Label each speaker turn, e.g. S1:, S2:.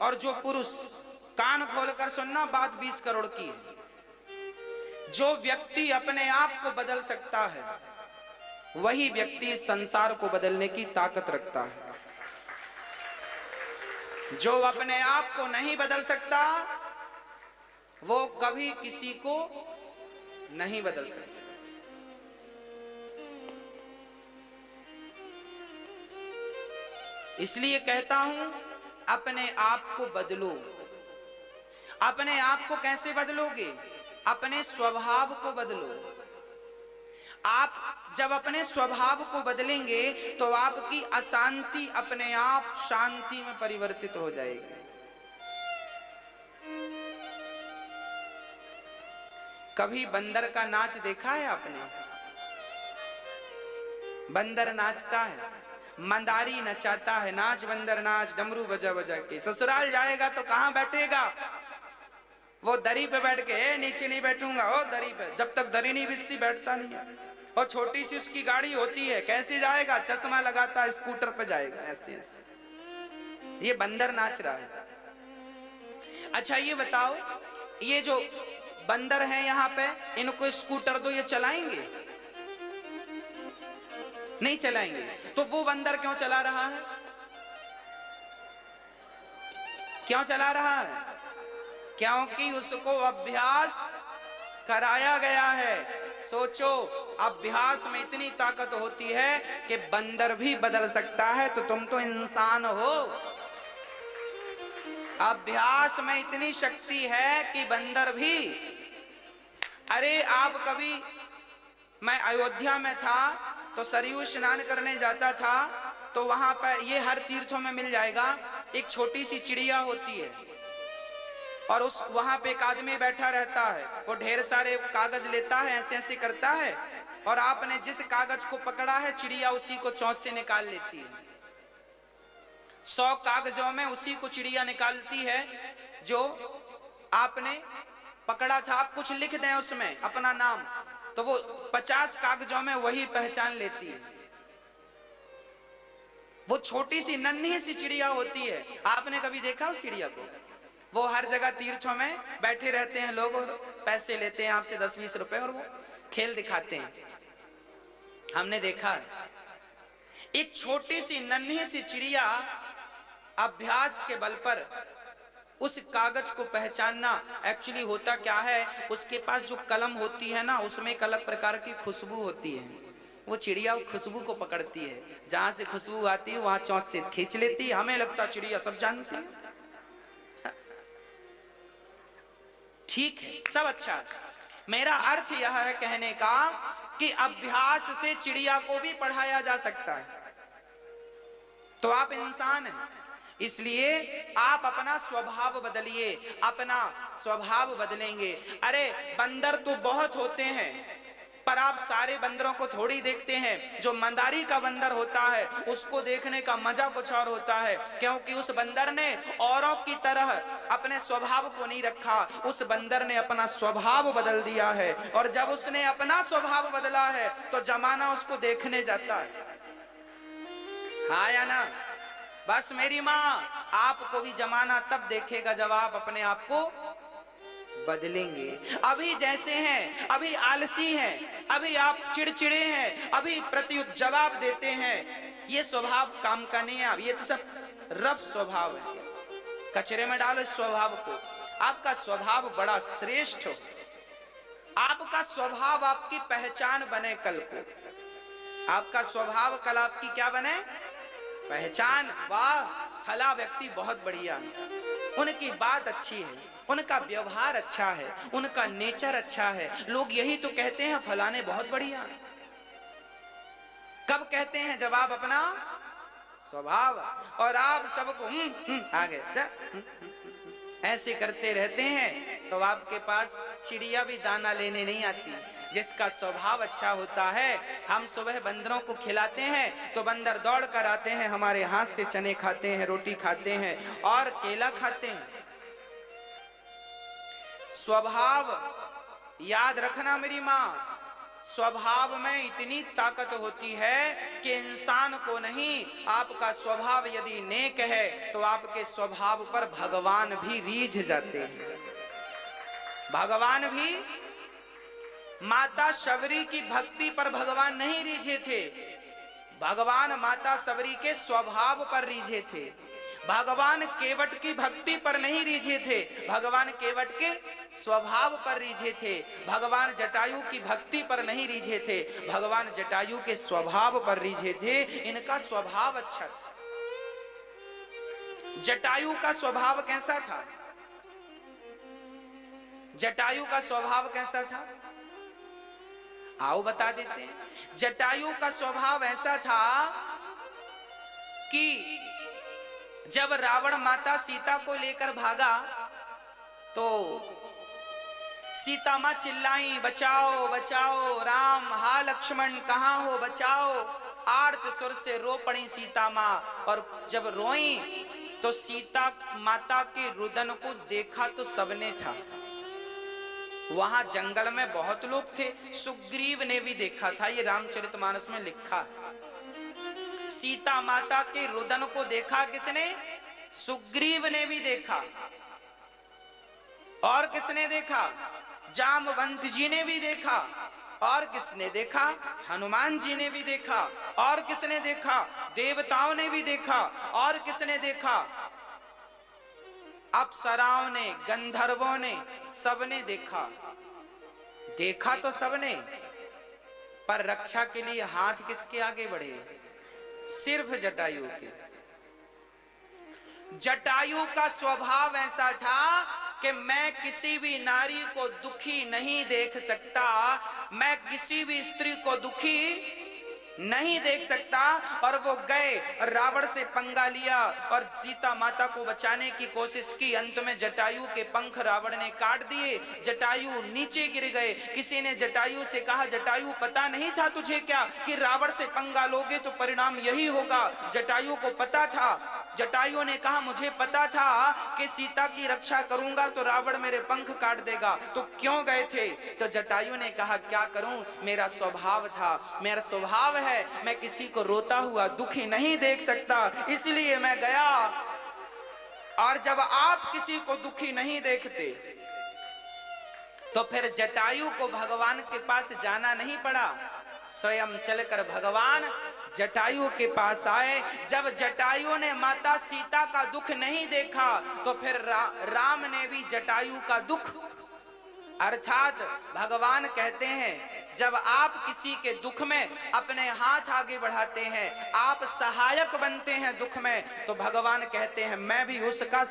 S1: और जो पुरुष, कान खोलकर सुनना, बात 20 करोड़ की है, जो व्यक्ति अपने आप को बदल सकता है वही व्यक्ति संसार को बदलने की ताकत रखता है। जो अपने आप को नहीं बदल सकता वो कभी किसी को नहीं बदल सकता। इसलिए कहता हूं, अपने आप को बदलो। अपने आप को कैसे बदलोगे? अपने स्वभाव को बदलो। आप जब अपने स्वभाव को बदलेंगे तो आपकी अशांति अपने आप शांति में परिवर्तित हो जाएगी। कभी बंदर का नाच देखा है आपने? बंदर नाचता है, मंदारी नचाता है, नाच बंदर नाच, डमरू बजा बजा के। ससुराल जाएगा तो कहां बैठेगा? वो दरी पे बैठ के, नीचे नहीं बैठूंगा, ओ दरी पे, जब तक दरी नहीं बिछती बैठता नहीं है। और छोटी सी उसकी गाड़ी होती है, कैसे जाएगा? चश्मा लगाता, स्कूटर पे जाएगा, ऐसे ऐसे। ये बंदर नाच रहा है। अच्छा ये बताओ, ये जो बंदर हैं यहाँ पे, इनको स्कूटर दो, ये चलाएंगे? नहीं चलाएंगे। तो वो बंदर क्यों चला रहा है? क्यों चला रहा है? क्योंकि उसको अभ्यास कराया गया है। सोचो, अभ्यास में इतनी ताकत होती है कि बंदर भी बदल सकता है, तो तुम तो इंसान हो। अभ्यास में इतनी शक्ति है कि बंदर भी। अरे आप कभी, मैं अयोध्या में था तो सरयू स्नान करने जाता था, तो वहां पर, ये हर तीर्थों में मिल जाएगा, एक छोटी सी चिड़िया होती है और उस वहां पे एक आदमी बैठा रहता है। वो ढेर सारे कागज लेता है, ऐसे ऐसे करता है, और आपने जिस कागज को पकड़ा है चिड़िया उसी को चोंच से निकाल लेती है। 100 कागजों में उसी को चिड़िया निकालती है जो आपने पकड़ा था। आप कुछ लिख दें उसमें अपना नाम, तो वो 50 कागजों में वही पहचान लेती है। वो छोटी सी नन्ही सी चिड़िया होती है। आपने कभी देखा उस चिड़िया को? वो हर जगह तीर्थों में बैठे रहते हैं लोग, पैसे लेते हैं आपसे 10-20 रुपए, और वो खेल दिखाते हैं। हमने देखा एक छोटी सी नन्ही सी चिड़िया अभ्यास के बल पर उस कागज को पहचानना। एक्चुअली होता क्या है, उसके पास जो कलम होती है ना, उसमें एक अलग प्रकार की खुशबू होती है। वो चिड़िया खुशबू को पकड़ती है, जहां से खुशबू आती है वहां चोंच से खींच लेती है। हमें लगता चिड़िया सब जानती है। ठीक है, सब अच्छा है। मेरा अर्थ यह है कहने का कि अभ्यास से चिड़िया को भी पढ़ाया जा सकता है। तो आप इंसान हैं, इसलिए आप अपना स्वभाव बदलिए। अपना स्वभाव बदलेंगे। अरे बंदर तो बहुत होते हैं, पर आप सारे बंदरों को थोड़ी देखते हैं। जो मंदारी का बंदर होता है उसको देखने का मजा कुछ और होता है, क्योंकि उस बंदर ने औरों की तरह अपने स्वभाव को नहीं रखा। उस बंदर ने अपना स्वभाव बदल दिया है, और जब उसने अपना स्वभाव बदला है तो जमाना उसको देखने जाता है। हाँ या ना? बस मेरी माँ, आपको भी जमाना तब देखेगा जब आप अपने आप को बदलेंगे। अभी जैसे हैं, अभी आलसी हैं, अभी आप चिड़चिड़े हैं, अभी प्रत्युत्तर जवाब देते हैं, ये स्वभाव काम का नहीं है। ये तो सब रफ स्वभाव है, कचरे में डालो इस स्वभाव को। आपका स्वभाव बड़ा श्रेष्ठ हो। आपका स्वभाव आपकी पहचान बने कल को। आपका स्वभाव कल आपकी क्या बने? पहचान। वाह, फला व्यक्ति बहुत बढ़िया है, उनकी बात अच्छी है, उनका व्यवहार अच्छा है, उनका नेचर अच्छा है। लोग यही तो कहते हैं फलाने बहुत बढ़िया। कब कहते हैं? जब आप अपना स्वभाव, और आप सबको आगे ऐसे करते रहते हैं तो आपके पास चिड़िया भी दाना लेने नहीं आती। जिसका स्वभाव अच्छा होता है, हम सुबह बंदरों को खिलाते हैं तो बंदर दौड़ कर आते हैं, हमारे हाथ से चने खाते हैं, रोटी खाते हैं और केला खाते हैं। स्वभाव याद रखना मेरी माँ, स्वभाव में इतनी ताकत होती है कि इंसान को नहीं, आपका स्वभाव यदि नेक है तो आपके स्वभाव पर भगवान भी रीझ जाते हैं। भगवान भी माता शबरी की भक्ति पर भगवान नहीं रीझे थे, भगवान माता शबरी के स्वभाव पर रीझे थे। भगवान केवट की भक्ति पर नहीं रीझे थे, भगवान केवट के स्वभाव पर रीझे थे। भगवान जटायु की भक्ति पर नहीं रीझे थे, भगवान जटायु के स्वभाव पर रीझे थे। इनका स्वभाव अच्छा था। जटायु का स्वभाव कैसा था? जटायु का स्वभाव कैसा था? आओ बता देते हैं। जटायु का स्वभाव ऐसा था कि जब रावण माता सीता को लेकर भागा तो सीता मां चिल्लाई, बचाओ बचाओ राम, हा लक्ष्मण कहां हो, बचाओ। आर्त स्वर से रो पड़ी सीता मां, और जब रोई तो सीता माता के रुदन को देखा तो सबने था। वहां जंगल में बहुत लोग थे, सुग्रीव ने भी देखा था, ये रामचरितमानस में लिखा है। सीता माता के रुदन को देखा किसने? सुग्रीव ने भी देखा। और किसने देखा? जामवंत जी ने भी देखा। और किसने देखा? हनुमान जी ने भी देखा। और किसने देखा? देवताओं ने भी देखा। और किसने देखा? अप्सराओं ने, गंधर्वों ने, सबने देखा। देखा तो सबने, पर रक्षा के लिए हाथ किसके आगे बढ़े? सिर्फ जटायु के। जटायु का स्वभाव ऐसा था कि मैं किसी भी नारी को दुखी नहीं देख सकता, मैं किसी भी स्त्री को दुखी नहीं देख सकता। और वो गए, रावण से पंगा लिया और सीता माता को बचाने की कोशिश की। अंत में जटायु के पंख रावण ने काट दिए, जटायु नीचे गिर गए। किसी ने जटायु से कहा, जटायु पता नहीं था तुझे क्या कि रावण से पंगा लोगे तो परिणाम यही होगा? जटायु को पता था। जटायु ने कहा, मुझे पता था कि सीता की रक्षा करूंगा तो रावण मेरे पंख काट देगा, तो क्यों गए थे? तो जटायु ने कहा, क्या करूं, मेरा स्वभाव था, मेरा स्वभाव है, मैं किसी को रोता हुआ दुखी नहीं देख सकता, इसलिए मैं गया। और जब आप किसी को दुखी नहीं देखते तो फिर जटायु को भगवान के पास जाना नहीं पड़ा, स्वयं चलकर भगवान जटायु के पास आए। जब जटायु ने माता सीता का दुख नहीं देखा तो फिर राम ने भी जटायु का दुख, अर्थात भगवान कहते हैं जब आप किसी के दुख में अपने हाथ आगे बढ़ाते हैं, आप सहायक बनते हैं दुख में, तो भगवान कहते हैं मैं भी उसका